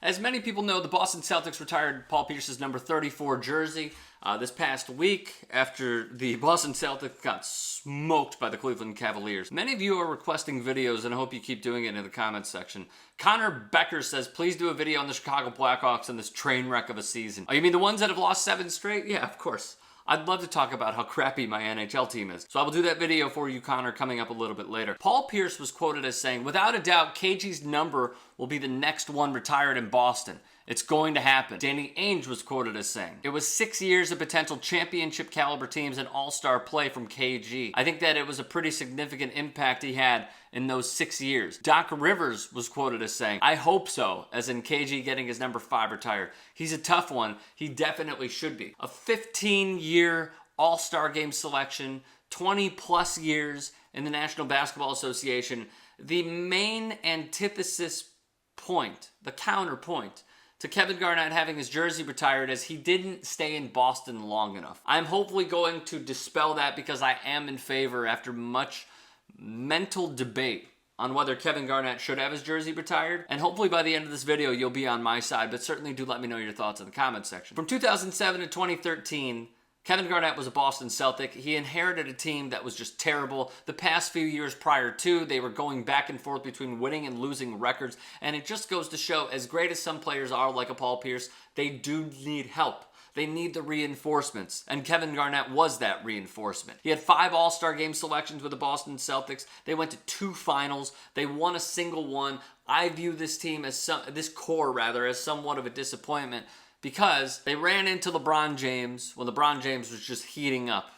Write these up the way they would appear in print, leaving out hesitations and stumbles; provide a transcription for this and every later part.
As many people know, the Boston Celtics retired Paul Pierce's number 34 jersey this past week after the Boston Celtics got smoked by the Cleveland Cavaliers. Many of you are requesting videos, and I hope you keep doing it in the comments section. Connor Becker says, please do a video on the Chicago Blackhawks and this train wreck of a season. Oh, you mean the ones that have lost 7 straight? Yeah, of course. I'd love to talk about how crappy my NHL team is. So I will do that video for you, Connor, coming up a little bit later. Paul Pierce was quoted as saying, without a doubt, KG's number will be the next one retired in Boston. It's going to happen. Danny Ainge was quoted as saying, it was 6 years of potential championship caliber teams and all-star play from KG. I think that it was a pretty significant impact he had in those 6 years. Doc Rivers was quoted as saying, I hope so, as in KG getting his number 5 retired. He's a tough one. He definitely should be. A 15-year all-star game selection, 20 plus years in the National Basketball Association. The main antithesis point, the counterpoint, to Kevin Garnett having his jersey retired as he didn't stay in Boston long enough. I'm hopefully going to dispel that because I am in favor after much mental debate on whether Kevin Garnett should have his jersey retired. And hopefully by the end of this video, you'll be on my side, but certainly do let me know your thoughts in the comments section. From 2007 to 2013, Kevin Garnett was a Boston Celtic. He inherited a team that was just terrible. The past few years prior to, they were going back and forth between winning and losing records. And it just goes to show, as great as some players are, like a Paul Pierce, they do need help. They need the reinforcements. And Kevin Garnett was that reinforcement. He had 5 All-Star game selections with the Boston Celtics. They went to 2 finals. They won a single one. I view this team as this core as somewhat of a disappointment, because they ran into LeBron James when LeBron James was just heating up,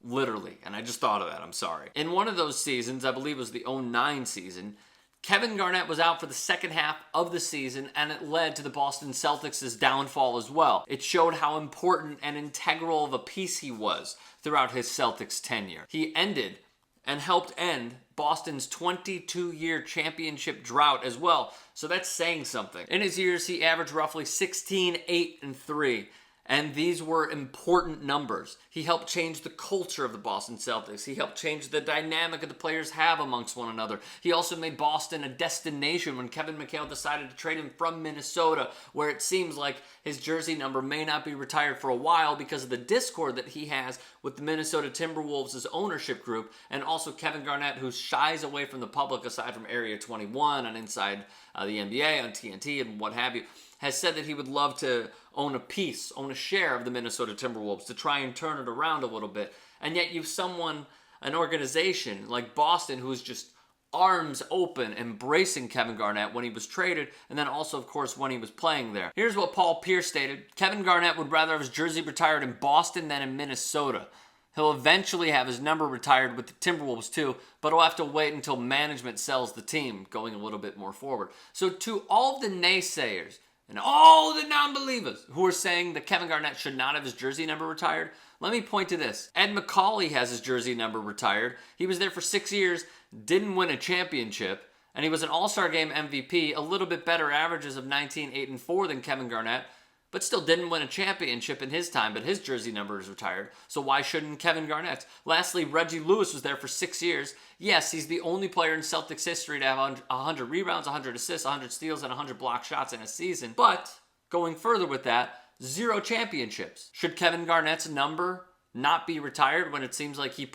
literally. And I just thought of that, I'm sorry. In one of those seasons, I believe it was the 09 season, Kevin Garnett was out for the second half of the season, and it led to the Boston Celtics' downfall as well. It showed how important and integral of a piece he was throughout his Celtics tenure. He ended and helped end Boston's 22-year championship drought as well. So that's saying something. In his years, he averaged roughly 16, 8, and 3. And these were important numbers. He helped change the culture of the Boston Celtics. He helped change the dynamic that the players have amongst one another. He also made Boston a destination when Kevin McHale decided to trade him from Minnesota, where it seems like his jersey number may not be retired for a while because of the discord that he has with the Minnesota Timberwolves' ownership group, and also Kevin Garnett, who shies away from the public aside from Area 21 and inside the NBA on TNT and what have you, has said that he would love to own a share of the Minnesota Timberwolves to try and turn it around a little bit. And yet you've an organization like Boston who is just arms open, embracing Kevin Garnett when he was traded, and then also, of course, when he was playing there. Here's what Paul Pierce stated. Kevin Garnett would rather have his jersey retired in Boston than in Minnesota. He'll eventually have his number retired with the Timberwolves too, but he'll have to wait until management sells the team, going a little bit more forward. So to all the naysayers, and all the non-believers who are saying that Kevin Garnett should not have his jersey number retired, let me point to this. Ed McCauley has his jersey number retired. He was there for 6 years, didn't win a championship, and he was an All-Star Game MVP, a little bit better averages of 19, 8, and 4 than Kevin Garnett, but still didn't win a championship in his time, but his jersey number is retired. So why shouldn't Kevin Garnett? Lastly, Reggie Lewis was there for 6 years. Yes, he's the only player in Celtics history to have 100 rebounds, 100 assists, 100 steals, and 100 block shots in a season. But going further with that, 0 championships. Should Kevin Garnett's number not be retired when it seems like he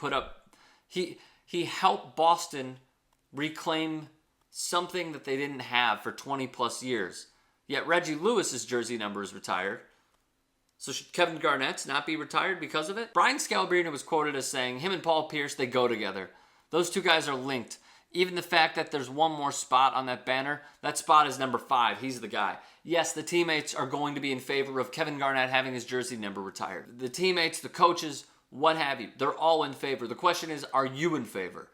helped Boston reclaim something that they didn't have for 20 plus years? Yet Reggie Lewis's jersey number is retired. So should Kevin Garnett's not be retired because of it? Brian Scalabrine was quoted as saying, him and Paul Pierce, they go together. Those two guys are linked. Even the fact that there's one more spot on that banner, that spot is number 5. He's the guy. Yes, the teammates are going to be in favor of Kevin Garnett having his jersey number retired. The teammates, the coaches, what have you, they're all in favor. The question is, are you in favor?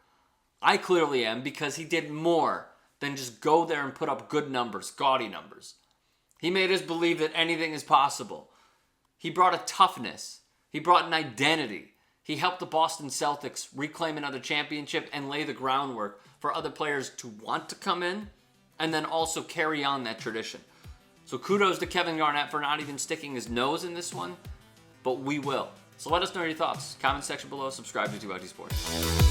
I clearly am, because he did more than just go there and put up good numbers, gaudy numbers. He made us believe that anything is possible. He brought a toughness. He brought an identity. He helped the Boston Celtics reclaim another championship and lay the groundwork for other players to want to come in and then also carry on that tradition. So kudos to Kevin Garnett for not even sticking his nose in this one, but we will. So let us know your thoughts. Comment section below. Subscribe to 2IT Sports.